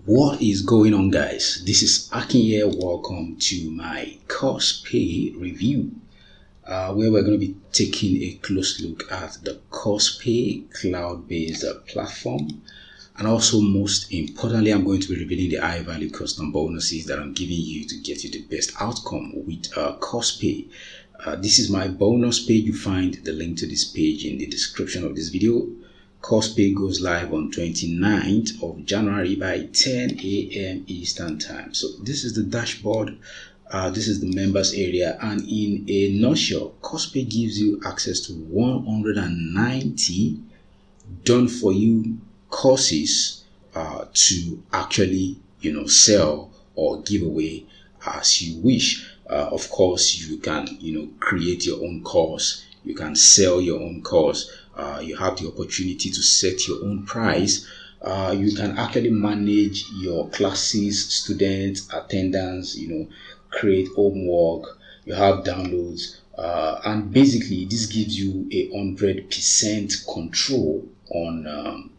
What is going on, guys? This is Akin here. Welcome to my CoursePay review, where we're going to be taking a close look at the CoursePay cloud-based platform. And also, most importantly, I'm going to be revealing the high-value custom bonuses that I'm giving you to get you the best outcome with CoursePay. This is my bonus page. You find the link to this page in the description of this video. CoursePay goes live on 29th of January by 10 a.m. Eastern Time. So this is the dashboard. This is the members area, and in a nutshell, CoursePay gives you access to 190 done-for-you courses to actually, sell or give away as you wish. Of course, you can, create your own course. You can sell your own course. You have the opportunity to set your own price. You can actually manage your classes, students, attendance, create homework. You have downloads. And basically, this gives you 100% control on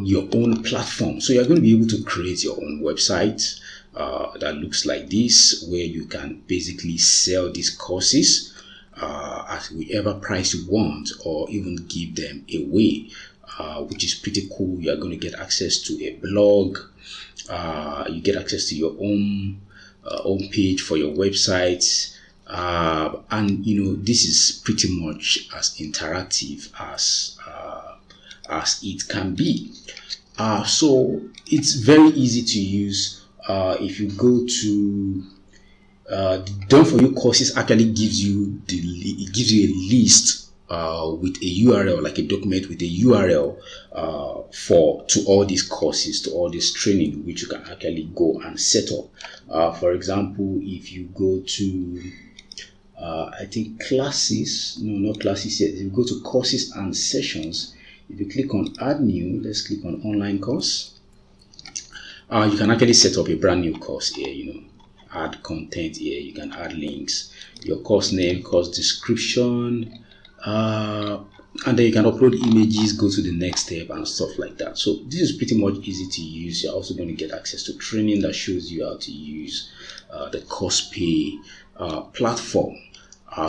your own platform. So you're going to be able to create your own website that looks like this, where you can basically sell these courses at whatever price you want, or even give them away, which is pretty cool. You are going to get access to a blog. You get access to your own page for your website, and this is pretty much as interactive as it can be. So it's very easy to use. If you go to done for you courses, actually gives you a list with a URL, like a document with a URL to all these courses, to all this training, which you can actually go and set up. For example, if you go to I think classes, no, not classes yet. If you go to courses and sessions, if you click on add new, let's click on online course. You can actually set up a brand new course here. Add content here. You can add links, your course name, course description, and then you can upload images, go to the next step and stuff like that. So this is pretty much easy to use. You're also going to get access to training that shows you how to use the CoursePay platform.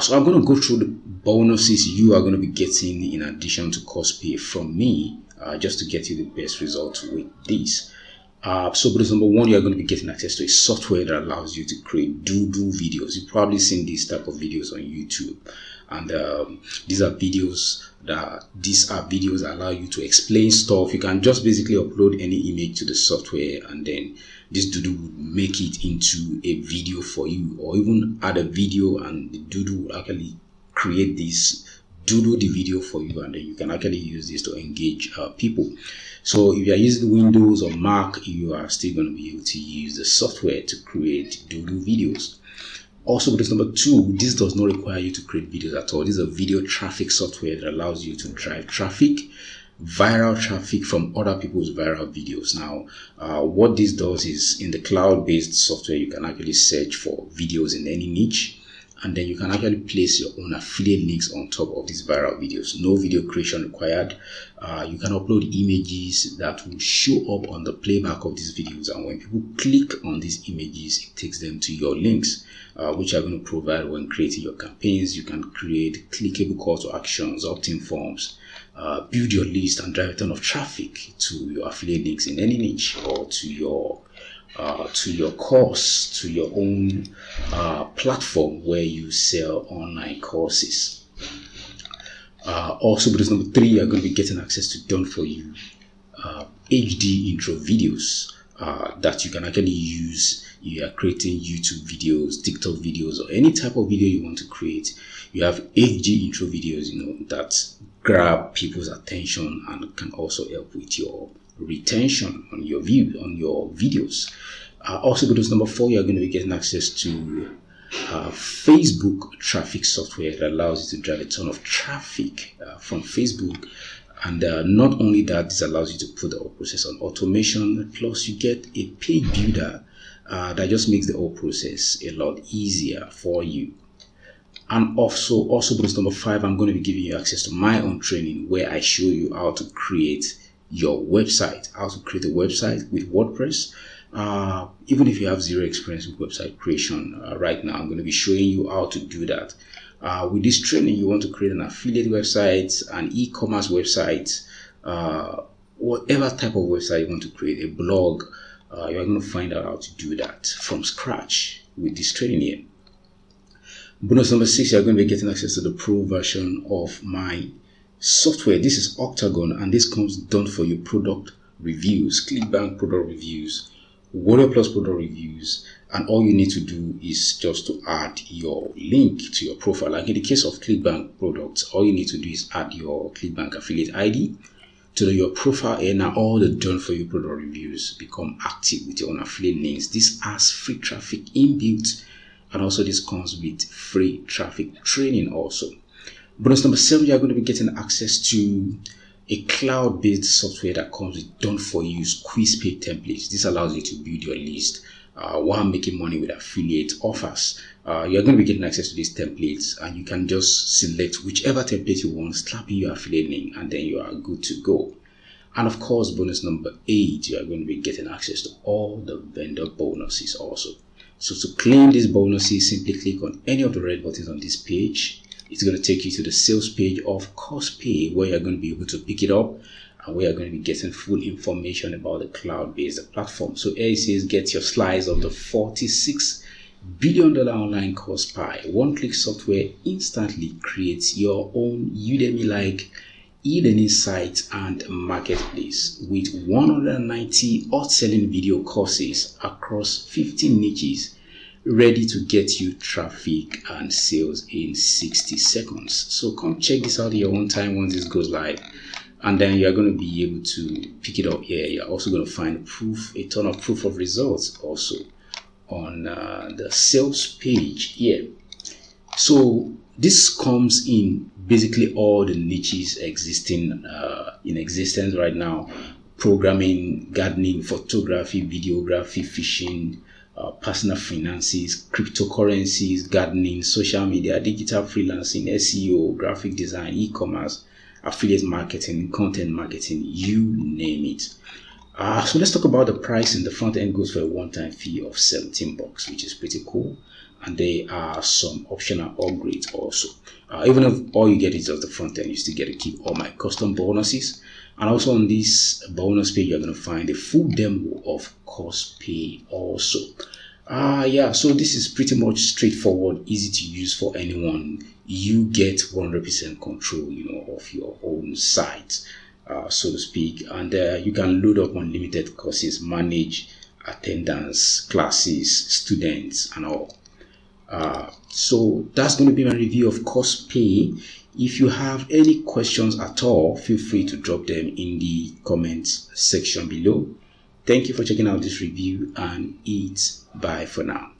So I'm going to go through the bonuses you are going to be getting in addition to CoursePay from me, just to get you the best results with this. So bonus number one, you're going to be getting access to a software that allows you to create doodle videos. You've probably seen these type of videos on YouTube, and these are videos that allow you to explain stuff. You can just basically upload any image to the software, and then this doodle would make it into a video for you, or even add a video and the doodle will actually create this doodle the video for you, and then you can actually use this to engage people. So if you are using Windows or Mac, you are still going to be able to use the software to create doodle videos. Also, bonus number two, this does not require you to create videos at all. This is a video traffic software that allows you to drive traffic, viral traffic from other people's viral videos. Now, what this does is, in the cloud-based software, you can actually search for videos in any niche, and then you can actually place your own affiliate links on top of these viral videos. No video creation required. You can upload images that will show up on the playback of these videos, and when people click on these images, it takes them to your links, which are going to provide when creating your campaigns. You can create clickable call to actions, opt-in forms, build your list, and drive a ton of traffic to your affiliate links in any niche, or to your course, to your own platform where you sell online courses. Also, bonus number three, you're going to be getting access to done for you HD intro videos that you can actually use. You are creating YouTube videos, TikTok videos, or any type of video you want to create. You have HD intro videos, that grab people's attention and can also help with your retention on your videos. Also, bonus number four, you're going to be getting access to Facebook traffic software that allows you to drive a ton of traffic from Facebook. And not only that, this allows you to put the whole process on automation, plus you get a page builder that just makes the whole process a lot easier for you. And also bonus number five, I'm going to be giving you access to my own training, where I show you how to create your website, how to create a website with WordPress. Even if you have zero experience with website creation, right now I'm going to be showing you how to do that. With this training, you want to create an affiliate website, an e-commerce website, whatever type of website you want to create, a blog, you're going to find out how to do that from scratch with this training here. Bonus number 6, you're going to be getting access to the pro version of my software. This is Octagon, and this comes done for you product reviews, ClickBank product reviews, Warrior Plus product reviews, and all you need to do is just to add your link to your profile. Like in the case of ClickBank products, all you need to do is add your ClickBank affiliate ID to your profile, and now all the done for you product reviews become active with your own affiliate links. This has free traffic inbuilt, and also this comes with free traffic training also. Bonus number 7, you're going to be getting access to a cloud-based software that comes with done for you CoursePay templates. This allows you to build your list while making money with affiliate offers. You're going to be getting access to these templates, and you can just select whichever template you want, slap in your affiliate link, and then you are good to go. And of course, bonus number 8, you are going to be getting access to all the vendor bonuses also. So to claim these bonuses, simply click on any of the red buttons on this page. It's going to take you to the sales page of CoursePay, where you're going to be able to pick it up, and where you're going to be getting full information about the cloud-based platform. So here it says, get your slice of the $46 billion online course pie. One-click software instantly creates your own Udemy-like e-learning site and marketplace with 190 hot-selling video courses across 15 niches, ready to get you traffic and sales in 60 seconds. So come check this out at your own time once this goes live, and then you're going to be able to pick it up here. You're also going to find a ton of proof of results also on the sales page here. So this comes in basically all the niches existing in existence right now: programming, gardening, photography, videography, fishing, personal finances, cryptocurrencies, gardening, social media, digital freelancing, SEO, graphic design, e-commerce, affiliate marketing, content marketing, you name it. So let's talk about the pricing. The front end goes for a one-time fee of $17, which is pretty cool. And there are some optional upgrades also. Even if all you get is just the front end, you still get to keep all my custom bonuses. And also on this bonus page, you're going to find a full demo of CoursePay also. So this is pretty much straightforward, easy to use for anyone. You get 100% control, of your own site, so to speak. And you can load up unlimited courses, manage attendance, classes, students, and all. So that's going to be my review of CoursePay. If you have any questions at all, feel free to drop them in the comments section below. Thank you for checking out this review, and bye for now.